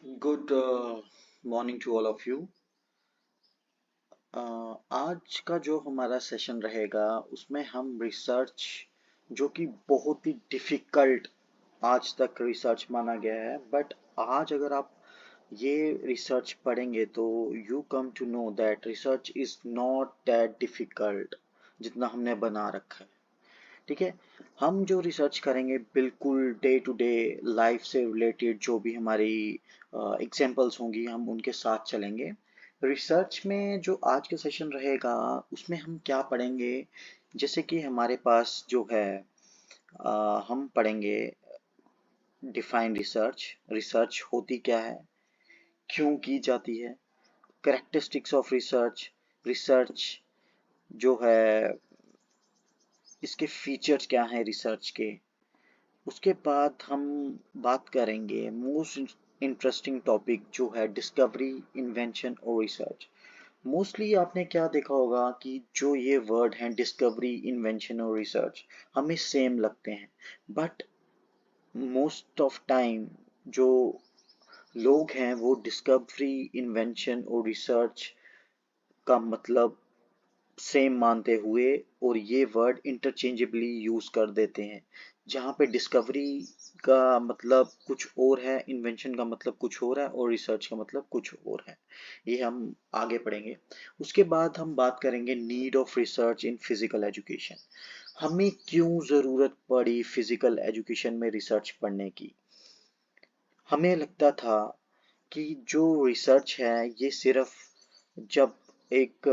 Good morning to all of you. आज का जो हमारा सेशन रहेगा उसमें हम रिसर्च जो कि बहुत ही डिफ़िकल्ट आज तक रिसर्च माना गया है, बट आज अगर आप ये रिसर्च पढ़ेंगे तो you come to know that research is not that difficult जितना हमने बना रखा है। ठीक है। हम जो रिसर्च करेंगे बिल्कुल डे टू डे लाइफ से रिलेटेड जो भी हमारी एग्जांपल्स होंगी हम उनके साथ चलेंगे। रिसर्च में जो आज का सेशन रहेगा उसमें हम क्या पढ़ेंगे, जैसे कि हमारे पास जो है हम पढ़ेंगे डिफाइन रिसर्च। रिसर्च होती क्या है, क्यों की जाती है, कैरेक्टरिस्टिक्स ऑफ रिसर्च, रिसर्च जो है इसके फीचर्स क्या हैं रिसर्च के। उसके बाद हम बात करेंगे मोस्ट इंटरेस्टिंग टॉपिक जो है डिस्कवरी, इन्वेंशन और रिसर्च। मोस्टली आपने क्या देखा होगा कि जो ये वर्ड हैं डिस्कवरी, इन्वेंशन और रिसर्च हमें सेम लगते हैं, बट मोस्ट ऑफ टाइम जो लोग हैं वो डिस्कवरी, इन्वेंशन और रिसर्च का मतलब सेम मानते हुए और ये वर्ड इंटरचेंजेबली यूज कर देते हैं, जहाँ पे डिस्कवरी का मतलब कुछ और है, इन्वेंशन का मतलब कुछ और है और रिसर्च का मतलब कुछ और है। ये हम आगे पढ़ेंगे। उसके बाद हम बात करेंगे need of research in physical education. हमें क्यों ज़रूरत पड़ी फिजिकल एजुकेशन में रिसर्च पढ़ने की। हमें लगता था कि जो रिसर्च है ये सिर्फ जब एक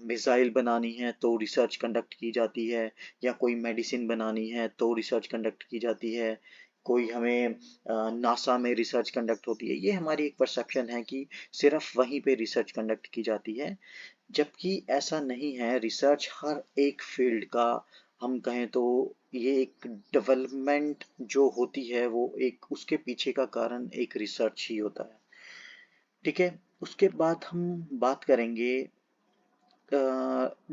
मिसाइल बनानी है तो रिसर्च कंडक्ट की जाती है, या कोई मेडिसिन बनानी है तो रिसर्च कंडक्ट की जाती है, कोई हमें नासा में रिसर्च कंडक्ट होती है। ये हमारी एक परसेप्शन है कि सिर्फ वहीं पे रिसर्च कंडक्ट की जाती है, जबकि ऐसा नहीं है। रिसर्च हर एक फील्ड का, हम कहें तो ये एक डेवलपमेंट जो होती है वो एक उसके पीछे का कारण एक रिसर्च ही होता है। ठीक है। उसके बाद हम बात करेंगे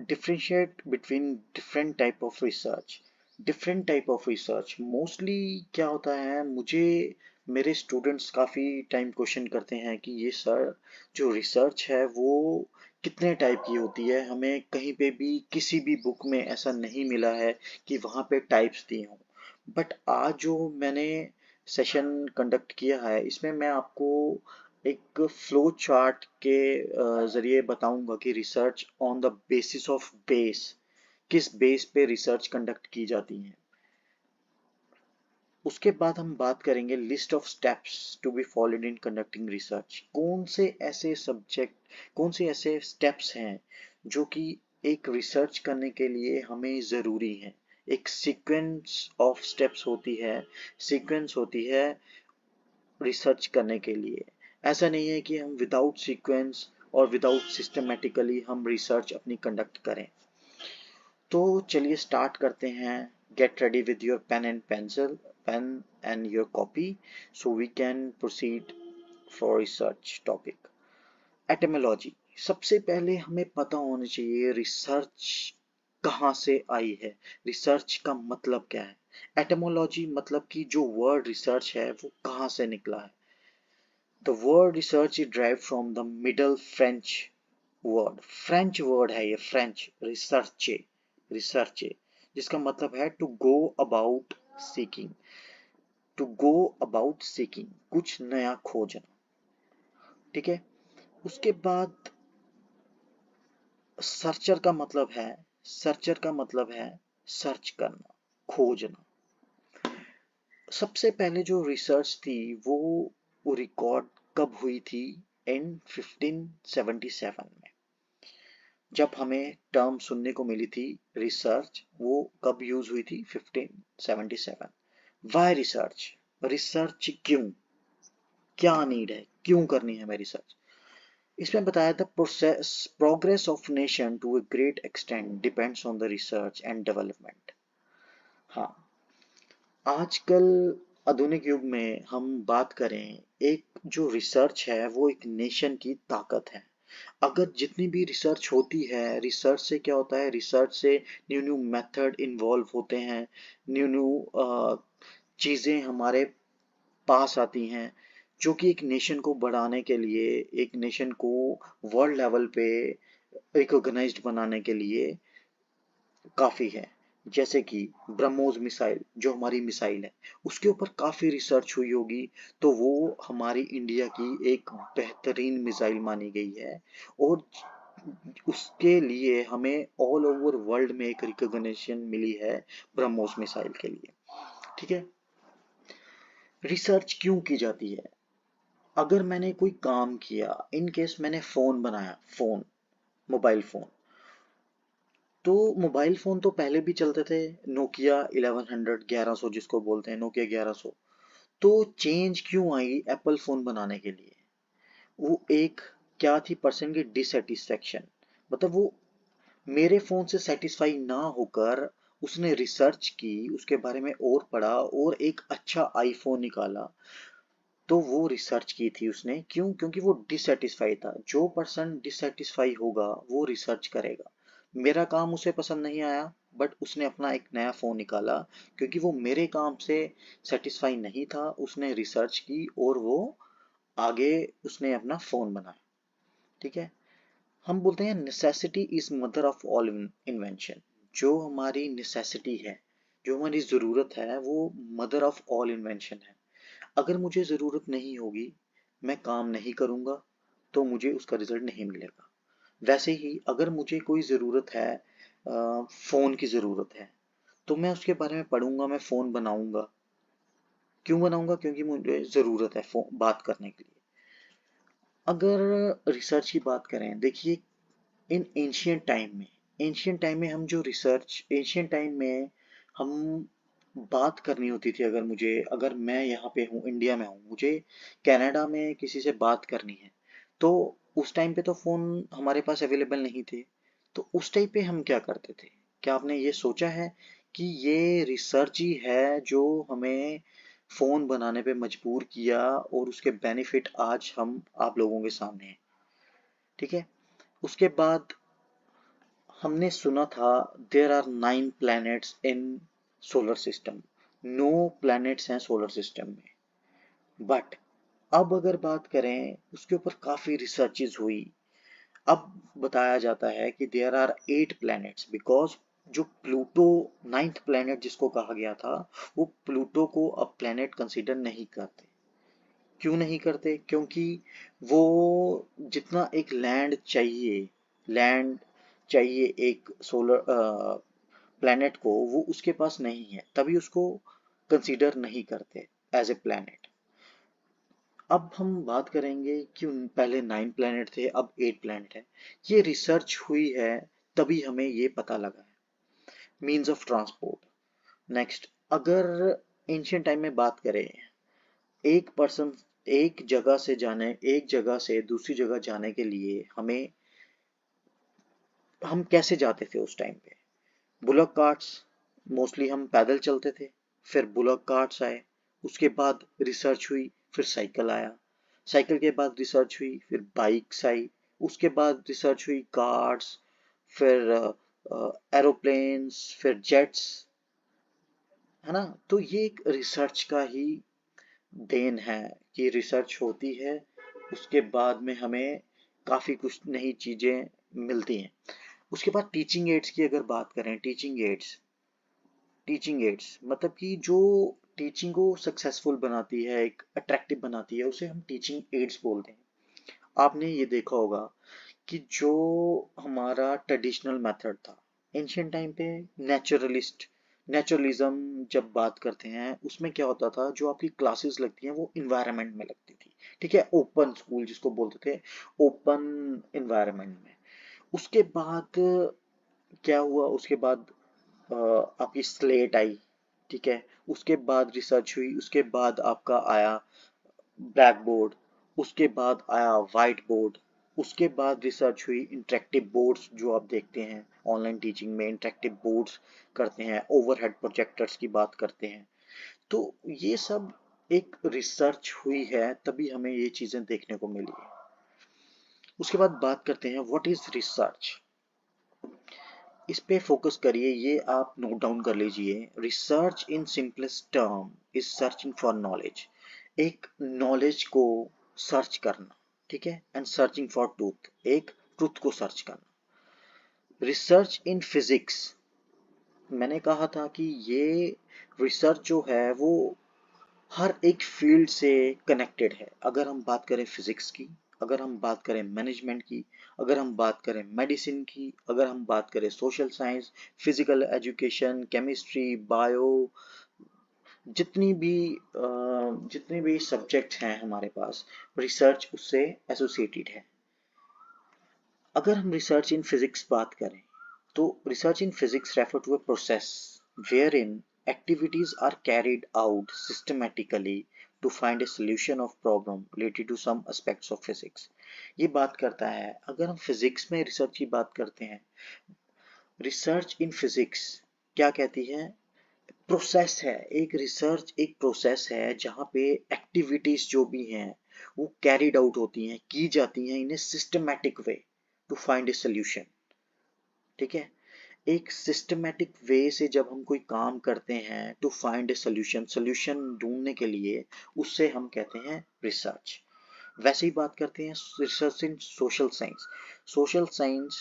differentiate between different type of research. Different type of research mostly क्या होता है, मुझे मेरे स्टूडेंट्स काफ़ी टाइम क्वेश्चन करते हैं कि ये सर जो रिसर्च है वो कितने टाइप की होती है, हमें कहीं पे भी किसी भी बुक में ऐसा नहीं मिला है कि वहाँ पे टाइप्स दी हों। बट आज जो मैंने सेशन कंडक्ट किया है इसमें मैं आपको एक फ्लो चार्ट के ज़रिए बताऊंगा कि research on the basis of base, किस बेस पे रिसर्च कंडक्ट की जाती है। उसके बाद हम बात करेंगे list of steps to be followed in conducting research. कौन से ऐसे सब्जेक्ट, कौन से ऐसे स्टेप्स हैं जो कि एक रिसर्च करने के लिए हमें ज़रूरी हैं। एक सीक्वेंस ऑफ स्टेप्स होती है, सीक्वेंस होती है रिसर्च करने के लिए। ऐसा नहीं है कि हम विदाउट सीक्वेंस और विदाउट सिस्टमेटिकली हम रिसर्च अपनी कंडक्ट करें। तो चलिए स्टार्ट करते हैं। Get ready with your pen and pencil, pen and your copy, so we can proceed for research topic. Etymology. सबसे पहले हमें पता होना चाहिए रिसर्च कहाँ से आई है, रिसर्च का मतलब क्या है। एटमोलॉजी मतलब कि जो वर्ड रिसर्च है वो कहाँ से निकला है। The word research is derived from the Middle French word. French word है ये, फ्रेंच रिसर्चे, रिसर्चे जिसका मतलब है to go about seeking, to go about seeking कुछ नया खोजना। ठीक है। उसके बाद सर्चर का मतलब है, सर्चर का मतलब है सर्च करना, खोजना। सबसे पहले जो रिसर्च थी वो रिकॉर्ड कब हुई थी, इन 1577 में। जब हमें टर्म सुनने को मिली थी रिसर्च, वो कब यूज हुई थी, 1577। वाई रिसर्च, रिसर्च क्यों, क्या नीड है, क्यों करनी है हमें रिसर्च। इसमें बताया था process progress of nation to a great extent depends on the research and development. हाँ, आजकल आधुनिक युग में हम बात करें, एक जो रिसर्च है वो एक नेशन की ताकत है। अगर जितनी भी रिसर्च होती है, रिसर्च से क्या होता है, रिसर्च से न्यू न्यू मेथड इन्वॉल्व होते हैं, न्यू न्यू चीज़ें हमारे पास आती हैं, जो कि एक नेशन को बढ़ाने के लिए, एक नेशन को वर्ल्ड लेवल पे रिकॉग्नाइज्ड बनाने के लिए काफ़ी है। जैसे कि ब्रह्मोस मिसाइल, जो हमारी मिसाइल है, उसके ऊपर काफ़ी रिसर्च हुई होगी, तो वो हमारी इंडिया की एक बेहतरीन मिसाइल मानी गई है। और उसके लिए हमें ऑल ओवर वर्ल्ड में एक रिकॉग्निशन मिली है ब्रह्मोस मिसाइल के लिए। ठीक है। रिसर्च क्यों की जाती है? अगर मैंने कोई काम किया, इन केस मैंने फोन बनाया, फोन, मोबाइल फोन, तो मोबाइल फोन तो पहले भी चलते थे, नोकिया 1100, 1100 जिसको बोलते हैं, नोकिया 1100। तो चेंज क्यों आई एप्पल फोन बनाने के लिए? वो एक क्या थी, पर्सन की डिससेटिस्फेक्शन। मतलब वो मेरे फोन से सेटिस्फाई ना होकर उसने रिसर्च की, उसके बारे में और पढ़ा और एक अच्छा आईफोन निकाला। तो वो रिसर्च की थी उसने, क्यों? क्योंकि वो डिससेटिस्फाई था। जो पर्सन डिससेटिस्फाई होगा वो रिसर्च करेगा। मेरा काम उसे पसंद नहीं आया, बट उसने अपना एक नया फोन निकाला, क्योंकि वो मेरे काम से सेटिस्फाई नहीं था, उसने रिसर्च की और वो आगे उसने अपना फोन बनाया। ठीक है। हम बोलते हैं necessity is mother of all invention. जो हमारी नेसेसिटी है, जो हमारी ज़रूरत है, वो मदर ऑफ ऑल इन्वेंशन है। अगर मुझे ज़रूरत नहीं होगी, मैं काम नहीं करूँगा, तो मुझे उसका रिजल्ट नहीं मिलेगा। वैसे ही अगर मुझे कोई ज़रूरत है, फ़ोन की ज़रूरत है, तो मैं उसके बारे में पढ़ूंगा, मैं फ़ोन बनाऊंगा। क्यों बनाऊंगा? क्योंकि मुझे ज़रूरत है फ़ोन बात करने के लिए। अगर रिसर्च की बात करें, देखिए, इन एंशियंट टाइम में, एंशियंट टाइम में हम जो रिसर्च, एंशियंट टाइम में हम बात करनी होती थी, अगर मुझे, अगर मैं यहाँ पे हूँ, इंडिया में हूँ, मुझे कनाडा में किसी से बात करनी है, तो उस टाइम पे तो फ़ोन हमारे पास अवेलेबल नहीं थे। तो उस टाइम पे हम क्या करते थे? क्या आपने ये सोचा है कि ये रिसर्च ही है जो हमें फ़ोन बनाने पे मजबूर किया और उसके बेनिफिट आज हम आप लोगों के सामने हैं? ठीक है। उसके बाद हमने सुना था there are 9 planets in solar system. 9 planets हैं सोलर सिस्टम में। बट अब अगर बात करें, उसके ऊपर काफी रिसर्चेज हुई। अब बताया जाता है कि देयर आर 8 प्लैनेट्स, बिकॉज जो प्लूटो, नाइन्थ प्लैनेट जिसको कहा गया था, वो प्लूटो को अब प्लैनेट कंसीडर नहीं करते। क्यों नहीं करते? क्योंकि वो जितना एक लैंड चाहिए, लैंड चाहिए एक सोलर प्लैनेट को, वो उसके पास नहीं है, तभी उसको कंसीडर नहीं करते एज ए प्लैनेट। अब हम बात करेंगे कि पहले 9 प्लैनेट थे, अब 8 प्लैनेट है। ये रिसर्च हुई है, तभी हमें ये पता लगा है। Means of transport. नेक्स्ट, अगर एंशियंट टाइम में बात करें, एक पर्सन एक जगह से जाने, एक जगह से दूसरी जगह जाने के लिए हमें, हम कैसे जाते थे उस टाइम पे? बुलक कार्ट्स, मोस्टली हम पैदल चलते थे। फिर बुलक कार्ट्स आए, उसके बाद रिसर्च हुई, फिर साइकिल आया। साइकिल के बाद रिसर्च हुई, फिर बाइक्स आई। उसके बाद रिसर्च हुई कार्स, फिर एरोप्लेन्स, फिर जेट्स। है ना? तो ये एक रिसर्च का ही देन है कि रिसर्च होती है, उसके बाद में हमें काफ़ी कुछ नई चीज़ें मिलती हैं। उसके बाद टीचिंग एड्स की अगर बात करें, टीचिंग एड्स, टीचिंग एड्स मतलब कि जो टीचिंग को सक्सेसफुल बनाती है, एक अट्रैक्टिव बनाती है, उसे हम टीचिंग एड्स बोलते हैं। आपने ये देखा होगा कि जो हमारा ट्रेडिशनल मेथड था एंशियंट टाइम पे, नेचुरलिस्ट, नेचुरलिज्म जब बात करते हैं, उसमें क्या होता था, जो आपकी क्लासेस लगती हैं वो इन्वायरमेंट में लगती थी। ठीक है, ओपन स्कूल जिसको बोलते थे, ओपन इन्वायरमेंट में। उसके बाद क्या हुआ? उसके बाद आपकी स्लेट आई। ठीक है। उसके बाद रिसर्च हुई, उसके बाद आपका आया ब्लैक बोर्ड, उसके बाद आया वाइट बोर्ड, उसके बाद रिसर्च हुई इंटरेक्टिव बोर्ड्स, जो आप देखते हैं ऑनलाइन टीचिंग में इंटरेक्टिव बोर्ड्स करते हैं, ओवरहेड प्रोजेक्टर्स की बात करते हैं। तो ये सब एक रिसर्च हुई है, तभी हमें ये चीज़ें देखने को मिली है। उसके बाद बात करते हैं व्हाट इज रिसर्च। इस पे फोकस करिए, ये आप नोट डाउन कर लीजिए। Research in simplest term is searching for knowledge. एक नॉलेज को सर्च करना, ठीक है, एंड सर्चिंग फॉर ट्रूथ, एक ट्रूथ को सर्च करना। रिसर्च इन फिजिक्स, मैंने कहा था कि ये रिसर्च जो है वो हर एक फील्ड से कनेक्टेड है। अगर हम बात करें फिजिक्स की, अगर हम बात करें मैनेजमेंट की, अगर हम बात करें मेडिसिन की, अगर हम बात करें social science, physical education, chemistry, bio, जितनी भी सब्जेक्ट हैं हमारे पास, रिसर्च उससे एसोसिएटेड है। अगर हम रिसर्च इन फिजिक्स बात करें तो research in physics refer to a process wherein activities are carried out systematically to find a solution of problem related to some aspects of physics। ये बात करता है, अगर हम फिजिक्स में रिसर्च की बात करते हैं, रिसर्च इन फिजिक्स क्या कहती है, प्रोसेस है, एक रिसर्च एक प्रोसेस है जहाँ पे एक्टिविटीज जो भी हैं वो कैरिड आउट होती हैं, की जाती हैं in a systematic way to find a solution, ठीक है। एक सिस्टमैटिक वे से जब हम कोई काम करते हैं to find a solution, solution ढूंढने के लिए, उससे हम कहते हैं रिसर्च। वैसे ही बात करते हैं research in social science. Social science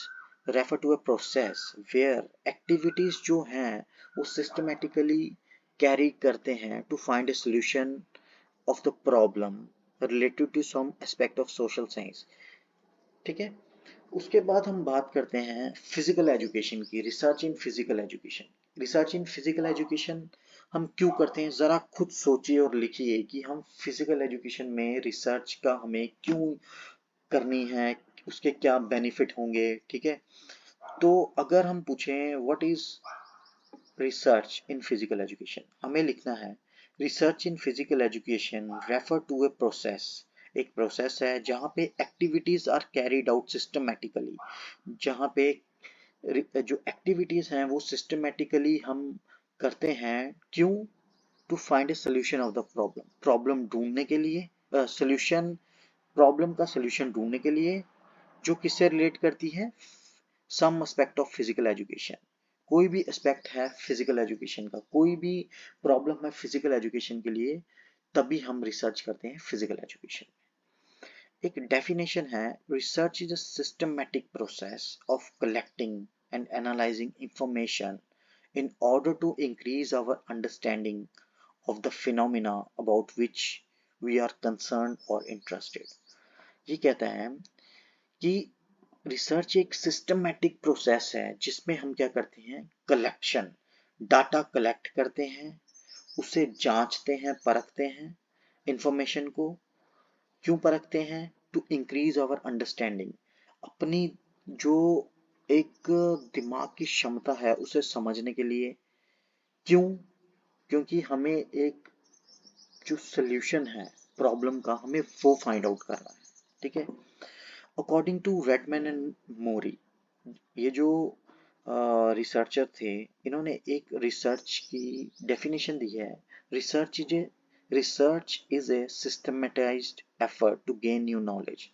refer to a process where activities जो हैं वो सिस्टमैटिकली कैरी करते हैं to find a solution of the problem related to some aspect of social science, ठीक है। उसके बाद हम बात करते हैं फिजिकल एजुकेशन की, research in physical education. Research in physical education हम क्यों करते हैं, ज़रा खुद सोचिए और लिखिए कि हम फिजिकल एजुकेशन में रिसर्च का हमें क्यों करनी है, उसके क्या बेनिफिट होंगे, ठीक है। तो अगर हम पूछें what is research in physical education, हमें लिखना है research in physical education refer to a process, एक प्रोसेस है जहाँ पे activities are carried out systematically, जहाँ पे जो एक्टिविटीज हैं वो सिस्टमैटिकली हम करते हैं, क्यों, to find a solution of the problem, problem ढूंढने के लिए, सोल्यूशन, प्रॉब्लम का सोल्यूशन ढूंढने के लिए, जो किससे रिलेट करती है, some aspect of physical education, कोई भी एस्पेक्ट है फिजिकल एजुकेशन का, कोई भी प्रॉब्लम है फिजिकल एजुकेशन के लिए, तभी हम रिसर्च करते हैं फिजिकल एजुकेशन। एक डेफिनेशन है, research is a systematic process of collecting and analysing information in order to increase our understanding of the phenomena about which we are concerned or interested। ये कहता है कि रिसर्च एक systematic process है जिसमें हम क्या करते हैं, कलेक्शन, डाटा कलेक्ट करते हैं, उसे जांचते हैं, परखते हैं, इंफॉर्मेशन को क्यों परखते हैं, टू इंक्रीज आवर अंडरस्टैंडिंग, अपनी जो एक दिमाग की क्षमता है उसे समझने के लिए, क्यों, क्योंकि हमें एक जो सोल्यूशन है प्रॉब्लम का हमें वो फाइंड आउट करना है, ठीक है। अकॉर्डिंग टू रेडमैन एंड मोरी, ये जो रिसर्चर थे, इन्होंने एक रिसर्च की डेफिनेशन दी है, research is a systematized effort to gain new knowledge.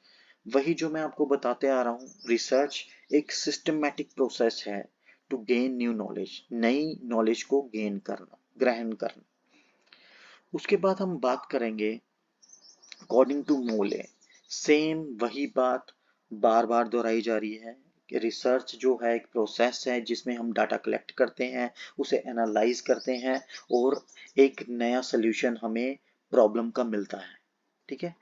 वही जो मैं आपको बताते आ रहा हूँ, रिसर्च एक सिस्टमैटिक प्रोसेस है टू गेन न्यू नॉलेज, नई नॉलेज को गेन करना, ग्रहण करना। उसके बाद हम बात करेंगे अकॉर्डिंग टू मोले, सेम वही बात बार बार दोहराई जा रही है कि रिसर्च जो है एक प्रोसेस है जिसमें हम डाटा कलेक्ट करते हैं, उसे एनालाइज करते हैं और एक नया सोल्यूशन हमें प्रॉब्लम का मिलता है, ठीक है।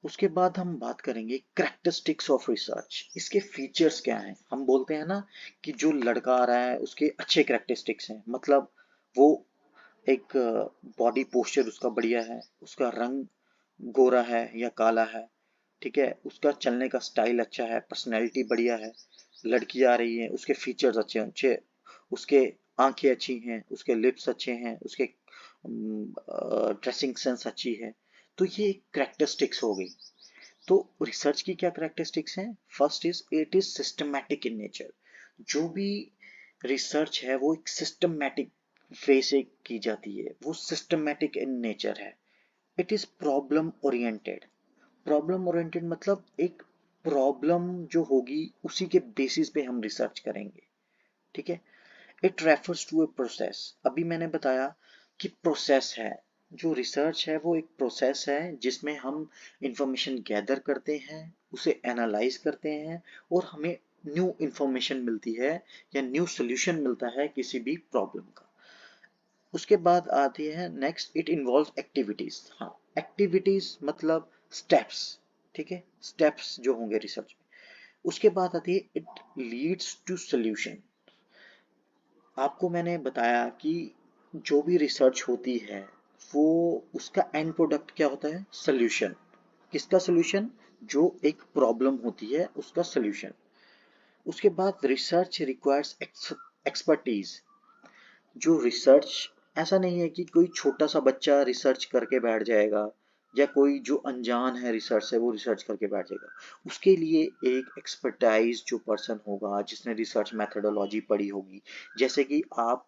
उसके बाद हम बात करेंगे करैक्टरिस्टिक्स ऑफ रिसर्च, इसके फीचर्स क्या हैं। हम बोलते हैं ना कि जो लड़का आ रहा है उसके अच्छे करैक्टरिस्टिक्स हैं, मतलब वो एक बॉडी पोस्चर उसका बढ़िया है, उसका रंग गोरा है या काला है, ठीक है, उसका चलने का स्टाइल अच्छा है, पर्सनैलिटी बढ़िया है, लड़की आ रही है उसके फीचर्स अच्छे अच्छे, उसके आंखें अच्छी हैं, उसके लिप्स अच्छे हैं, उसके ड्रेसिंग सेंस अच्छी है, तो ये करेक्टरिस्टिक्स हो गई। तो रिसर्च की क्या करेक्टरिस्टिक्स हैं, first is it is systematic in nature, जो भी रिसर्च है वो एक सिस्टमैटिक वे से की जाती है, वो सिस्टमैटिक इन नेचर है। It is problem oriented, problem oriented मतलब एक प्रॉब्लम जो होगी उसी के बेसिस पे हम रिसर्च करेंगे, ठीक है। It refers to a process, अभी मैंने बताया कि प्रोसेस है, जो रिसर्च है वो एक प्रोसेस है जिसमें हम इंफॉर्मेशन गैदर करते हैं, उसे एनालाइज करते हैं और हमें न्यू इंफॉर्मेशन मिलती है या न्यू सोल्यूशन मिलता है किसी भी प्रॉब्लम का। उसके बाद आती है नेक्स्ट, इट इन्वॉल्व एक्टिविटीज। हाँ, एक्टिविटीज मतलब स्टेप्स, ठीक है, स्टेप्स जो होंगे रिसर्च में। उसके बाद आती है इट लीड्स टू सोल्यूशन। आपको मैंने बताया कि जो भी रिसर्च होती है वो उसका एंड प्रोडक्ट क्या होता है, सोल्यूशन। किसका सोल्यूशन, जो एक प्रॉब्लम होती है उसका सोल्यूशन। उसके बाद रिसर्च रिक्वायर्स एक्सपर्टीज। जो रिसर्च, ऐसा नहीं है कि कोई छोटा सा बच्चा रिसर्च करके बैठ जाएगा या कोई जो अनजान है रिसर्च से वो रिसर्च करके बैठ जाएगा। उसके लिए एक एक्सपर्टाइज जो पर्सन होगा जिसने रिसर्च मेथोडोलॉजी पढ़ी होगी। जैसे कि आप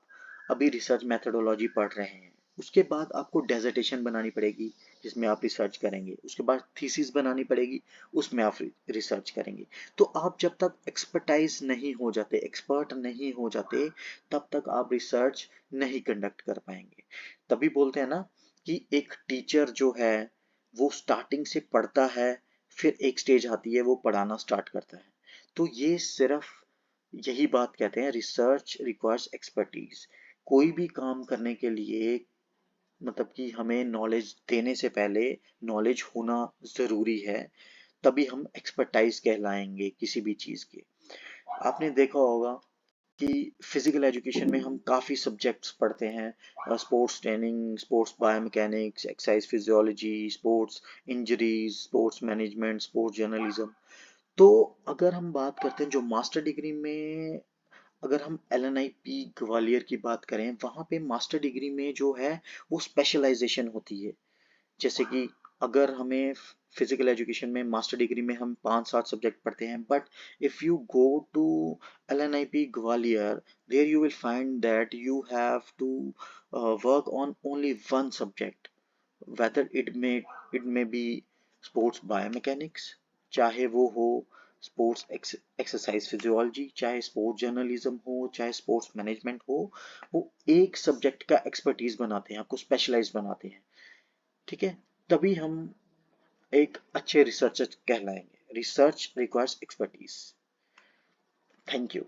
अभी रिसर्च मेथोडोलॉजी पढ़ रहे हैं, उसके बाद आपको डेजर्टेशन बनानी पड़ेगी जिसमें आप रिसर्च करेंगे, उसके बाद थीसिस बनानी पड़ेगी, उसमें आप रिसर्च करेंगे। तो आप जब तक एक्सपर्टाइज नहीं हो जाते, एक्सपर्ट नहीं हो जाते, तब तक आप रिसर्च नहीं कंडक्ट कर पाएंगे। तभी बोलते हैं ना कि एक टीचर जो है वो स्टार्टिंग से पढ़ता है, फिर एक स्टेज आती है वो पढ़ाना स्टार्ट करता है। तो ये सिर्फ यही बात कहते हैं, रिसर्च रिक्वायर्स एक्सपर्टीज। कोई भी काम करने के लिए मतलब कि हमें नॉलेज देने से पहले नॉलेज होना ज़रूरी है, तभी हम एक्सपर्टाइज कहलाएंगे किसी भी चीज़ के। आपने देखा होगा कि फिजिकल एजुकेशन में हम काफ़ी सब्जेक्ट्स पढ़ते हैं, sports training, sports biomechanics, exercise physiology, sports injuries, sports management, sports journalism. तो अगर हम बात करते हैं जो मास्टर डिग्री में, अगर हम LNIP ग्वालियर की बात करें, वहाँ पे मास्टर डिग्री में जो है वो स्पेशलाइजेशन होती है। जैसे कि अगर हमें फिजिकल एजुकेशन में मास्टर डिग्री में हम 5-7 सब्जेक्ट पढ़ते हैं, but if you go to LNIP Gwalior, there you will find that you have to work on only one subject, whether it may be sports biomechanics, चाहे वो हो स्पोर्ट्स एक्सरसाइज फिजियोलॉजी, चाहे sports journalism हो, चाहे sports management हो। वो एक subject का एक्सपर्टीज बनाते हैं, आपको स्पेशलाइज बनाते हैं, ठीक है। तभी हम एक अच्छे रिसर्चर कहलाएंगे। Research requires expertise. Thank you.